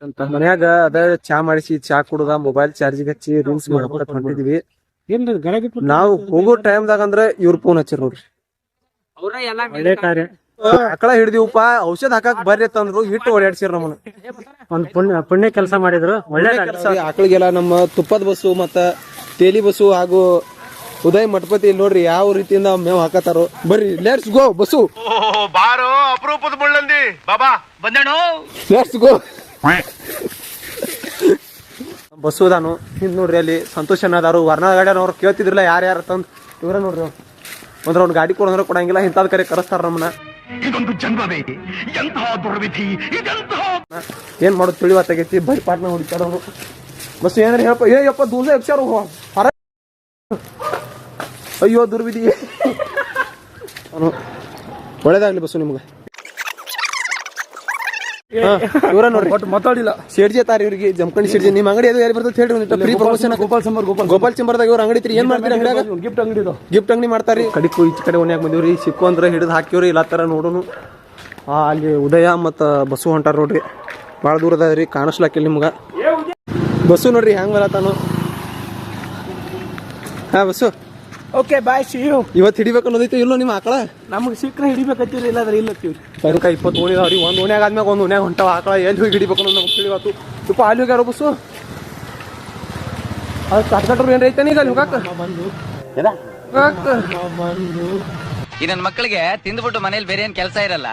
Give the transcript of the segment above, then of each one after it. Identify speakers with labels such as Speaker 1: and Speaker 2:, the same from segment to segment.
Speaker 1: ಅಂತ ಮನ್ಯಾಗ ಅದ ಚಾ ಮಾಡಿಸಿ ಚಾ ಕುಡುದ ಮೊಬೈಲ್ ಚಾರ್ಜಿಗೆ ಹಚ್ಚಿ ರೀಲ್ಸ್ ಮಾಡ್ಕೊತ ಹೊಂಟಿದ್ವಿ. ನಾವು ಹೋಗೋ ಟೈಮ್ದಾಗ ಅಂದ್ರೆ ಇವ್ರ ಫೋನ್ ಹಚ್ಚಿರ್ ನೋಡ್ರಿ.
Speaker 2: ಒಳ್ಳೆ ಕಾರ್ಯ.
Speaker 1: ಆಕಳ ಹಿಡಿದಿವಪ್ಪ ಔಷಧ ಹಾಕಕ್ ಬರ್ರಿ ಅಂತಂದ್ರು ಹಿಟ್ಟು ಓಡಾಡ್ಸಿರ್ ನಮ್ಮನ್ನ.
Speaker 2: ಒಂದ್ ಪುಣ್ಯ ಕೆಲಸ ಮಾಡಿದ್ರು. ಒಳ್ಳೆ
Speaker 1: ಕೆಲಸ. ಆಕಳಿಗೆಲ್ಲ ನಮ್ಮ ತುಪ್ಪದ ಬಸ್ಸು ಮತ್ತ ತೇಲಿ ಬಸ್ಸು ಹಾಗೂ ಉದಯ್ ಮಠಪತಿ ನೋಡ್ರಿ ಯಾವ ರೀತಿಯಿಂದ ಮೇವ್ ಹಾಕತಾರೋ. ಬರ್ರಿ ಲೆಟ್ಸ್ ಗೋ ಬಸ್ಸು.
Speaker 3: ಬಾರೋ ಅಪರೂಪದ ಮುಳ್ಳಂದಿ ಬಾಬಾ ಬಂದೇಣು.
Speaker 1: Let's go. ಬಸ್ಸು ಅದಾನು ಹಿಂದ್ ನೋಡ್ರಿ ಅಲ್ಲಿ ಸಂತೋಷ್ ಅದಾರು ವರ್ಣ ಗಾಡಿಯವ್ರು ಕೇಳ್ತಿದ್ರಲ್ಲ ಯಾರ್ಯಾರ ತಂದ್ ಇವ್ರ ನೋಡ್ರಿ ಅವ್ರು ಒಂದ್ ಗಾಡಿ ಕೊಡಂದ್ರೆ ಕೊಡಂಗಿಲ್ಲ ಇಂಥದ್ ಕರೆ ಕರೆಸ್ತಾರ ನಮ್ಮನ್ನ.
Speaker 3: ಇದೊಂದು ಜನ್ಮವೇ ಎಂತಹ ದುರ್ವಿಧಿ ಇದೆಂತಹ.
Speaker 1: ಏನ್ ಮಾಡೋದು ತಿಳಿವತ್ತಾಗೈತಿ. ಬೈ ಪಾಟ್ನ ಹೊಡಿತಾರ ಅವರು. ಬಸ್ಸು ಏನಾರ ಹೇಳಪ್ಪ ಏಯಪ್ಪ ದೂರ ಎಕ್ಸಾರು ಹೊರ. ಅಯ್ಯೋ ದುರ್ವಿಧಿ. ಒಳ್ಳೇದಾಗ್ಲಿ ಬಸ್ಸು ನಿಮ್ಗೆ. ಇವರ ನೋಡ್ರಿ
Speaker 2: ಮಾತಾಡಿಲ್ಲ.
Speaker 1: ಶೇಡ್ಜಿ ತಾರ ಇವ್ರಿಗೆ ಜಮಖಂಡಿ ಶೇಡ್ಜಿ. ನಿಮ್ ಅಂಗಡಿ ಅದು ಯಾರು ಬರ್ತದೆ ಹೇಳ್ರಿ. ಫ್ರೀ ಪ್ರಮೋಷನ್ ಗೋಪಾಲ್ ಚಂಬರ್ದಾಗ ಇವ್ರ ಅಂಗಡಿ ಏನ್ ಮಾಡ್ತೀರಿ ಅಂಗಡಿಯಾಗ? ಗಿಫ್ಟ್ ಅಂಗಡಿ ಮಾಡ್ತಾರಿ. ಕಡಿಕು ಈಚ ಕಡೆ ಒನ್ಯಾಗ ಬಂದಿವ್ರಿ. ಸಿಕ್ಕು ಅಂದ್ರೆ ಹಿಡಿದು ಹಾಕಿವ್ರಿ ಇಲ್ಲ ತರ ನೋಡೋನು. ಅಲ್ಲಿ ಉದಯ ಮತ್ತ ಬಸ್ಸು ಹೊಂಟಾರ ನೋಡ್ರಿ. ಭಾಳ ದೂರ ಅದಾವ್ರಿ ಕಾಣಿಸ್ಲಾಕಿಲ್ಲ ನಿಮ್ಗ. ಬಸ್ಸು ನೋಡ್ರಿ ಹೆಂಗ್ ಬರತಾನು. ಹಾ bus
Speaker 2: okay bye see you.
Speaker 1: ಇವತ್ತು ಹಿಡಿಬೇಕು ಅನ್ನೋದೈತಿ ಇಲ್ಲೋ ನಿಮ್ಮ ಆಕಳ?
Speaker 2: ನಮಗೆ ಸಿಕ್ಕರೆ ಹಿಡಿಬೇಕತ್ತೀರಿ ಇಲ್ಲಾದ್ರೆ ಇಲ್ಲತ್ತೀವಿ.
Speaker 1: ತನಕ 20 ಓಣಿದಾವ್ರಿ. ಒಂದ್ ಓಣ್ಯಾಗ ಆದ್ಮ್ಯಾಗ ಒಂದ್ ಓಣ್ಯಾಗ ಹೊಂಟಾವ ಆಕಳ. ಎಲ್ಲಿ ಹೋಗಿ ಹಿಡಿಬೇಕು ಅನ್ನೋದು ನಮ್ಗೆ ತಿಳಿವತ್ತು. ತುಪ್ಪ ಅಲ್ಲಿ ಹೋಗ್ಯಾರ ಬಸ್ಸು. ಅದು ಕಟ್ಕಟ್ರು ಏನ್ ರೈತಾನ ಈಗ ಅಲ್ಲಿ ಹೋಗಾಕ
Speaker 4: ಈ ನನ್ನ ಮಕ್ಕಳಿಗೆ ತಿಂದ್ಬಿಟ್ಟು ಮನೇಲಿ ಬೇರೆ ಏನ್ ಕೆಲಸ ಇರಲ್ಲ.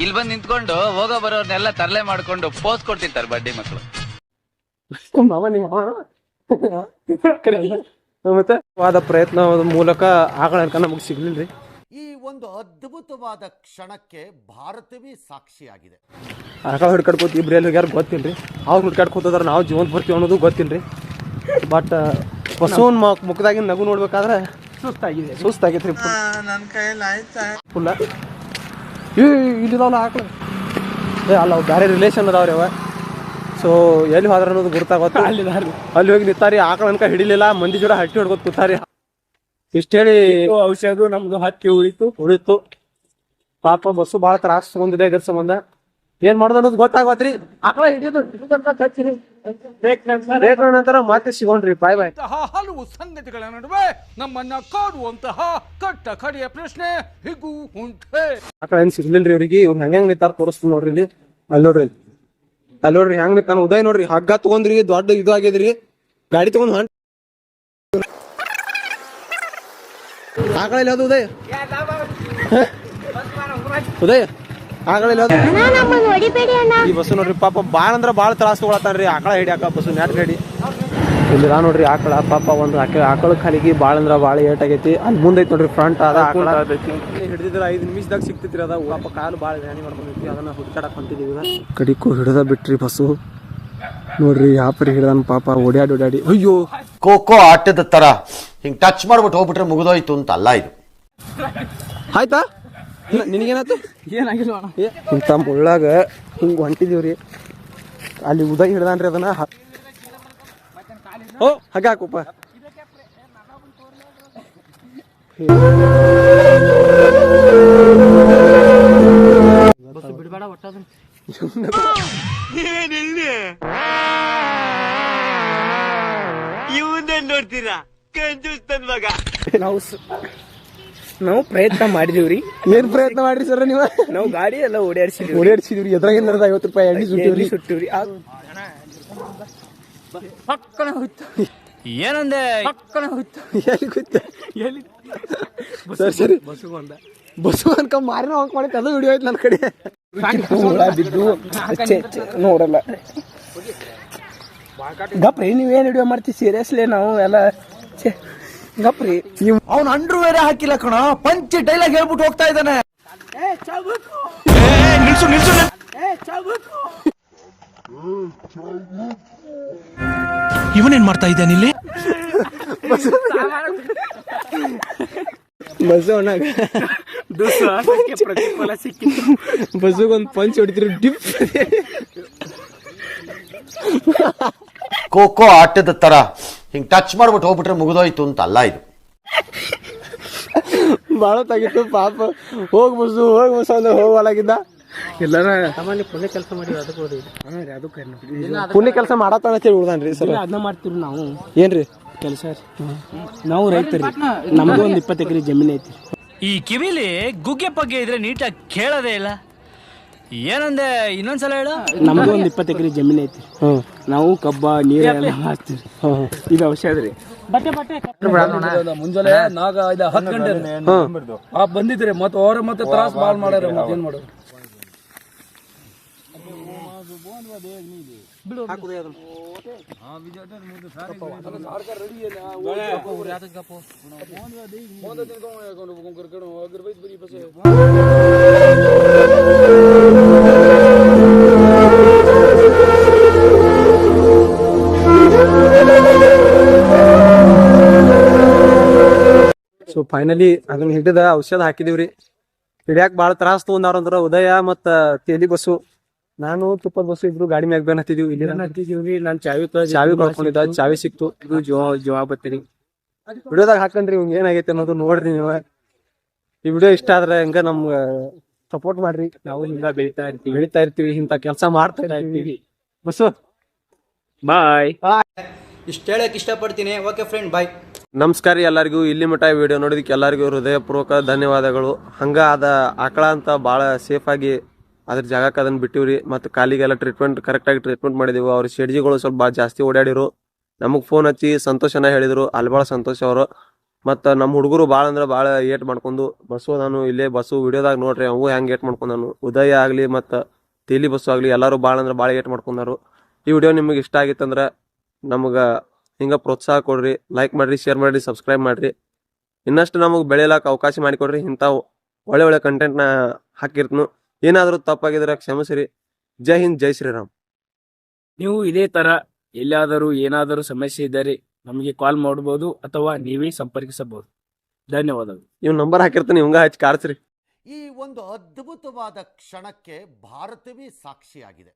Speaker 4: ಇಲ್ಲಿ ಬಂದು ನಿಂತ್ಕೊಂಡು ಹೋಗೋ ಬರೋರ್ನೆಲ್ಲ ತರಲೆ ಮಾಡ್ಕೊಂಡು ಪೋಸ್ ಕೊಡ್ತಿರ್ತಾರೆ ಬಡ್ಡಿ ಮಕ್ಕಳು.
Speaker 1: ಮಾವ ನಿಮ್ಮ ಮತ್ತೆ ವಾದ ಪ್ರಯತ್ನ ಮೂಲಕ ಆಕಳ ನಮಗೆ ಸಿಗ್ಲಿಲ್ರಿ.
Speaker 5: ಈ ಒಂದು ಅದ್ಭುತವಾದ ಕ್ಷಣಕ್ಕೆ ಭಾರತವೇ ಸಾಕ್ಷಿಯಾಗಿದೆ.
Speaker 1: ಆಕಳ ಹಿಡ್ಕಡ್ಕೋತ ಇಬ್ರು ಎಲ್ಲಿ ಹೋಗ್ಯಾರ ಗೊತ್ತಿಲ್ರಿ. ಅವ್ರು ಹಿಡ್ಕಡ್ಕೋತದ್ರ ನಾವು ಜೀವಂತ ಬರ್ತೀವಿ ಅನ್ನೋದು ಗೊತ್ತಿಲ್ರಿ. ಬಟ್ ಬಸವನ್ ಮುಖದಾಗಿನ ನಗು ನೋಡ್ಬೇಕಾದ್ರೆ ಸುಸ್ತಾಗೈತ್ರಿ.
Speaker 6: ನನ್ನ ಕೈಯಲ್ಲಿ ಆಯ್ತಾ
Speaker 1: ಫುಲ್ಲ ಇಲ್ಲಿದಾವಲ್ಲ ಆಕಳ. ಅಲ್ಲ ಅವ್ ಬೇರೆ ರಿಲೇಷನ್ ಅದಾವ್ರಿ ಅವ. ಸೊ ಎಲ್ಲಿ ಹೋದ್ರ ಅನ್ನೋದು ಗುರ್ತಾಗತ್ತ. ಅಲ್ಲಿ ಹೋಗಿ ನಿಂತಾರಿ. ಆಕಳ ಅನ್ಕ ಹಿಡಿಲಿಲ್ಲ. ಮಂದಿ ಜೋಡ ಹಟ್ಟಿ ಹೊಡ್ಕೊತ ಕೂತಾರಿ. ಇಷ್ಟ ಹೇಳಿ
Speaker 2: ಔಷಧ ನಮ್ದು ಹತ್ತಿ
Speaker 1: ಉಳಿತು. ಪಾಪ ಬಸ್ಸು ಭಾಳ ತ್ರಾಸ ತಗೊಂಡಿದೆ ಇದ್ರ ಸಂಬಂಧ. ಏನ್ ಮಾಡೋದು ಅನ್ನೋದು ಗೊತ್ತಾಗತ್ರಿ. ಆಕಳ ಹಿಡಿಯೋದು ನಂತರ ಮತ್ತೆ ಸಿಗೋಣ್ರಿ. ಬಾಯ್ ಬಾಯ್.
Speaker 7: ಹಲವು ಸಂಗತಿಗಳ ನಡುವೆ ನಮ್ಮನ್ನ ಕಾಡುವಂತಹ ಕಟ್ಟ ಕಡೆಯ ಪ್ರಶ್ನೆ ಹೀಗೂ ಉಂಟೆ.
Speaker 1: ಆಕಳ ಏನ್ ಸಿಗ್ಲಿಲ್ರಿ ಅವ್ರಿಗೆ. ಇವ್ರು ಹೆಂಗ್ ನಿಂತಾರ ತೋರಿಸ್ತೀನಿ ನೋಡ್ರಿ. ಇಲ್ಲಿ ಅಲ್ಲಿ ನೋಡ್ರಿ ಹೆಂಗ್ ನಿಂತಾನ. ಉದಯ್ ನೋಡ್ರಿ ಹಗ್ಗ ತಗೊಂಡ್ರಿ ದೊಡ್ಡ ಇದು ಆಗ್ಯದ್ರಿ. ಗಾಡಿ ತಗೊಂಡ್ ಹೊಂಟ ಆಕಳ ಇಲ್ಲ ಅದು. ಉದಯ್ ಆಕಳ ಇಲ್ಲ. ಈ ಬಸ್ಸು ನೋಡ್ರಿ ಪಾಪ ಬಾಳ ಅಂದ್ರ ಬಾಳ ತ್ರಾಸ ತಗೊಳತಾನ್ರಿ ಆಕಳ ಹಿಡಿಯಾಕ. ಬಸ್ಸು ನ್ಯಾಟ್ ಗಾಡಿ ಇಲ್ಲಿ ನೋಡ್ರಿ ಆಕಳ ಪಾಪ ಒಂದು ಆಕಳ ಖಾಲಿಗೆ ಬಾಳ ಅಂದ್ರ ಬಾಳ ಏಟ್ ಆಗೈತಿ. ಅಲ್ಲಿ ಮುಂದೆ ಐತಿ ನೋಡ್ರಿ ಫ್ರಂಟ್ ಅದ ಆಕಳ ಹಿಡಿದಿದ್ರ 5 ನಿಮಿಷದಾಗ ಸಿಕ್ತಿತ್ರಿ. ಅದ ಪಾಪ ಕಾಲು ಬಾಳ ಹಾನಿ ಮಾಡ್ಕೊಂಡೈತಿ. ಅದನ್ನ ಹುಡ್ಕಾಡಕ್ ಹೊಂಟಿದೀವಿ. ಕಡಿಕು ಹಿಡಿದ ಬಿಟ್ರಿ ಬಸ್ಸು ನೋಡ್ರಿ. ಯಾಪರಿ ಹಿಡ್ದಾನ ಪಾಪ ಓಡಾಡಿ. ಅಯ್ಯೋ
Speaker 5: ಖೋಖೋ ಆಟದ ತರ ಹಿಂಗ್ ಟಚ್ ಮಾಡ್ಬಿಟ್ಟು ಹೋಗ್ಬಿಟ್ರೆ ಮುಗಿದೋಯ್ತು ಅಂತ ಅಲ್ಲ ಇದು.
Speaker 1: ಆಯ್ತಾ ನಿನಗೇನಾಯ್ತು?
Speaker 2: ಏನಾಗಿಲ್ಲ
Speaker 1: ಇಂಥ ಮುಳ್ಳಾಗ ಹಿಂಗ್ ಹೊಂಟಿದೀವ್ರಿ. ಅಲ್ಲಿ ಉದಯ್ ಹಿಡ್ದಾನ್ರಿ ಅದನ್ನ. ಓ ಹಾಗ ಹಾಕುಪ್ಪ.
Speaker 2: ಬಿಡ್ಬೇಡ ಒಟ್ಟದ
Speaker 6: ಇವನ್ನೇನ್ ನೋಡ್ತೀರಾ ಕಂಜೂಸ್ತನ್ ಮಗ.
Speaker 2: ನಾವು ಪ್ರಯತ್ನ ಮಾಡಿದೀವ್ರಿ.
Speaker 1: ಏನ್ ಪ್ರಯತ್ನ ಮಾಡ್ರಿ ಸರ್ ನೀವ?
Speaker 2: ನಾವು ಗಾಡಿ ಎಲ್ಲ ಓಡಾಡ್ಸಿದ್ವಿ.
Speaker 1: ಎದ್ರಾಗ ಏನಾರದ 50 ರೂಪಾಯಿ ಎಣ್ಣೆ ಸುಟ್ಟಿವ್ರಿ.
Speaker 2: ಪಕ್ಕನ ಹೋಯ್ತು. ಏನಂದೆ ಪಕ್ಕನ ಹೋಯ್ತು.
Speaker 1: ಎಲ್ಲಿ ಗೊತ್ತ ಸರ್ ಸರಿ ಬಸ್ಸು ಅನ್ಕ ಮಾರಿನ ಹೋಗ್ ಮಾಡಿ ಅದು ವಿಡಿಯೋ ಐತಿ ನನ್ನ ಕಡೆ.
Speaker 2: ಬಿದ್ದು ನೋಡಲ್ಲ ಗಪ್ರಿ. ನೀವೇನ್ ವಿಡಿಯೋ ಮಾಡ್ತೀವಿ ಸೀರಿಯಸ್ಲಿ? ನಾವು ಎಲ್ಲ ಗಪ್ರಿ.
Speaker 6: ಅವ್ನ ಅಂಡ್ರು ಬೇರೆ ಹಾಕಿಲ್ಲ ಕಣ. ಪಂಚ್ ಡೈಲಾಗ್ ಹೇಳ್ಬಿಟ್ಟು ಹೋಗ್ತಾ ಇದ್ದಾನೆ.
Speaker 7: ಇವನೇನ್ ಮಾಡ್ತಾ ಇದ್ದಾನೆ ಇಲ್ಲಿ?
Speaker 2: ಪ್ರತಿಫಲ ಸಿಕ್ಕಿತ್ತು.
Speaker 1: ಬಸ್ಸುಗೊಂದು ಪಂಚ್ ಹೊಡಿತಿರು ಡಿಪ್.
Speaker 5: ಖೋಖೋ ಆಟದ ತರ ಹಿಂಗ್ ಟಚ್ ಮಾಡ್ಬಿಟ್ಟು ಹೋಗ್ಬಿಟ್ರೆ ಮುಗಿದೋಯ್ತು ಅಂತ ಅಲ್ಲ ಇದು.
Speaker 1: ಬಾಳ ತಾಗಿತ್ತು ಪಾಪ. ಹೋಗ್ ಬಸ್ಸು ಅಂದ್ರೆ ಹೋಗಲಾಗಿದ್ದ.
Speaker 2: ಎಲ್ಲಾರ
Speaker 1: ಸಾಮಾನ್ಯ ಪುಣ್ಯ ಕೆಲಸ ಮಾಡಿ ಅದಕ್ಕೆ ಹೋದ್ರಿ
Speaker 2: ಅದಕ್ಕೆ
Speaker 1: ಪುಣ್ಯ ಕೆಲಸ ಮಾಡತ್ತಾನ ಅಂತೇಳಿ ಉಳ್ದಾನ್ರಿ ಸರ್.
Speaker 2: ಅದನ್ನ ಮಾಡ್ತೀವಿ ನಾವು
Speaker 1: ಏನ್ರಿ
Speaker 2: ಕೆಲಸ. ನಾವು ರೈತರಿ, ನಮ್ದು ಒಂದು 20 ಎಕರೆ ಜಮೀನ್ ಐತಿ.
Speaker 8: ಈ ಕಿವಿಲಿ ಗುಗ್ಗೆ ಪಗ್ಗೆ ಇದ್ರೆ ನೀಟಾಗಿ ಕೇಳೋದೇ ಇಲ್ಲ. ಏನಂದೆ ಇನ್ನೊಂದ್ಸಲ ಹೇಳು.
Speaker 2: ನಮ್ದು ಒಂದು 20 ಎಕರೆ ಜಮೀನ್ ಐತಿ. ನಾವು ಕಬ್ಬ ನೀರೆಲ್ಲ ಹಾಕ್ತಿವಿ. ಇದು ಔಷಧ ರೀ.
Speaker 9: ಮುಂಜಾನೆ 10 ಗಂಟೆ ಬಂದಿದ್ರೆ ಮತ್ತೆ ಅವ್ರ ಮತ್ತೆ ತ್ರಾಸ ಬಾಳ್ ಮಾಡ್ಯಾರ. ಮತ್ತೇನ್ ಮಾಡೋದು?
Speaker 1: ಸೊ ಫೈನಲಿ ಅದನ್ನ ಹಿಡಿದ ಔಷಧ ಹಾಕಿದಿವ್ರಿ. ಹಿಡಿಯಾಕ ಬಾಳ ತ್ರಾಸ ತಗೊಂಡಾರಂದ್ರ ಉದಯ ಮತ್ತ ತೇಲಿ ಬಸ್ಸು, ನಾನು ತುಪ್ಪದ ಬಸ್ಸು ಇಬ್ರು ಗಾಡಿ ಮ್ಯಾಗ ಬೇನ್ ಹತ್ತಿದೀವಿ.
Speaker 2: ಹತ್ತಿದೀವ್ರಿ. ನಾನ್ ಚಾವಿ
Speaker 1: ಕಳ್ಕೊಂಡಿದ್ದ, ಚಾವಿ ಸಿಕ್ತು.
Speaker 2: ಇದು ಜೀವ ಬತ್ತೀರಿ.
Speaker 1: ವಿಡಿಯೋದಾಗ ಹಾಕನ್ರಿ ಇವಂಗ ಏನಾಗೈತೆ ಅನ್ನೋದು ನೋಡ್ರಿ ನೀವು. ಈ ವಿಡಿಯೋ ಇಷ್ಟ ಆದ್ರೆ ಹಂಗ ನಮ್ಗ ಸಪೋರ್ಟ್ ಮಾಡ್ರಿ.
Speaker 2: ನಾವು ಹಿಂಗ ಬೆಳಿತಾ
Speaker 1: ಇರ್ತೀವಿ, ಇಂತ ಕೆಲಸ ಮಾಡ್ತಾ ಇರ್ತೀವಿ. ಬಸ್ಸು
Speaker 2: ಬಾಯ್.
Speaker 6: ಇಷ್ಟ ಹೇಳಕ್ ಇಷ್ಟಪಡ್ತೀನಿ. ಓಕೆ ಫ್ರೆಂಡ್, ಬಾಯ್.
Speaker 1: ನಮಸ್ಕಾರ ಎಲ್ಲರಿಗೂ. ಇಲ್ಲಿ ಮಟ್ಟ ವಿಡಿಯೋ ನೋಡಿದಕ್ಕೆ ಎಲ್ಲರಿಗೂ ಹೃದಯಪೂರ್ವಕ ಧನ್ಯವಾದಗಳು. ಹಂಗ ಅದ ಆಕಳ ಅಂತ ಭಾಳ ಸೇಫ್ ಆಗಿ ಅದ್ರ ಜಾಗಕ್ಕೆ ಅದನ್ನ ಬಿಟ್ಟಿವ್ರಿ. ಮತ್ತು ಕಾಲಿಗೆಲ್ಲ ಕರೆಕ್ಟಾಗಿ ಟ್ರೀಟ್ಮೆಂಟ್ ಮಾಡಿದೀವಿ. ಅವ್ರ ಶೆಡ್ಜಿಗಳು ಸ್ವಲ್ಪ ಜಾಸ್ತಿ ಓಡಾಡಿರು. ನಮಗೆ ಫೋನ್ ಹಚ್ಚಿ ಸಂತೋಷನ ಹೇಳಿದ್ರು, ಅಲ್ಬಾಳ ಸಂತೋಷ ಅವರು. ಮತ್ತು ನಮ್ಮ ಹುಡುಗರು ಭಾಳ ಅಂದ್ರೆ ಭಾಳ ಏಟ್ ಮಾಡ್ಕೊಂಡು ಬಸ್ಸು ನಾನು ಇಲ್ಲೇ ಬಸ್ಸು ವಿಡಿಯೋದಾಗ ನೋಡ್ರಿ ಅವು ಹೆಂಗೆ ಏಟ್ ಮಾಡ್ಕೊಂಡಾನು. ಉದಯ ಆಗಲಿ ಮತ್ತು ತೇಲಿ ಬಸ್ಸು ಆಗಲಿ ಎಲ್ಲರೂ ಭಾಳ ಅಂದ್ರೆ ಭಾಳ ಏಟ್ ಮಾಡ್ಕೊಂಡಾರು. ಈ ವಿಡಿಯೋ ನಿಮಗೆ ಇಷ್ಟ ಆಗಿತ್ತಂದ್ರೆ ನಮಗೆ ಹಿಂಗೆ ಪ್ರೋತ್ಸಾಹ ಕೊಡ್ರಿ, ಲೈಕ್ ಮಾಡಿರಿ, ಶೇರ್ ಮಾಡಿರಿ, ಸಬ್ಸ್ಕ್ರೈಬ್ ಮಾಡಿರಿ. ಇನ್ನಷ್ಟು ನಮಗೆ ಬೆಳೆಯಲಾಕ ಅವಕಾಶ ಮಾಡಿಕೊಡ್ರಿ. ಇಂಥ ಒಳ್ಳೆ ಒಳ್ಳೆ ಕಂಟೆಂಟ್ನ ಹಾಕಿರ್ತನು. ಏನಾದರೂ ತಪ್ಪಾಗಿದ್ರೆ ಕ್ಷಮಿಸಿರಿ. ಜೈ ಹಿಂದ್, ಜೈ ಶ್ರೀರಾಮ್.
Speaker 2: ನೀವು ಇದೇ ತರ ಎಲ್ಲಾದರೂ ಏನಾದರೂ ಸಮಸ್ಯೆ ಇದ್ದರೆ ನಮಗೆ ಕಾಲ್ ಮಾಡಬಹುದು ಅಥವಾ ನೀವೇ ಸಂಪರ್ಕಿಸಬಹುದು. ಧನ್ಯವಾದಗಳು.
Speaker 1: ಇವ್ ನಂಬರ್ ಹಾಕಿರ್ತಾನೆ, ಇವಂಗ ಹಚ್ಚಿ ಕಾರ್ಸ್ರಿ.
Speaker 5: ಈ ಒಂದು ಅದ್ಭುತವಾದ ಕ್ಷಣಕ್ಕೆ ಭಾರತವೇ ಸಾಕ್ಷಿಯಾಗಿದೆ.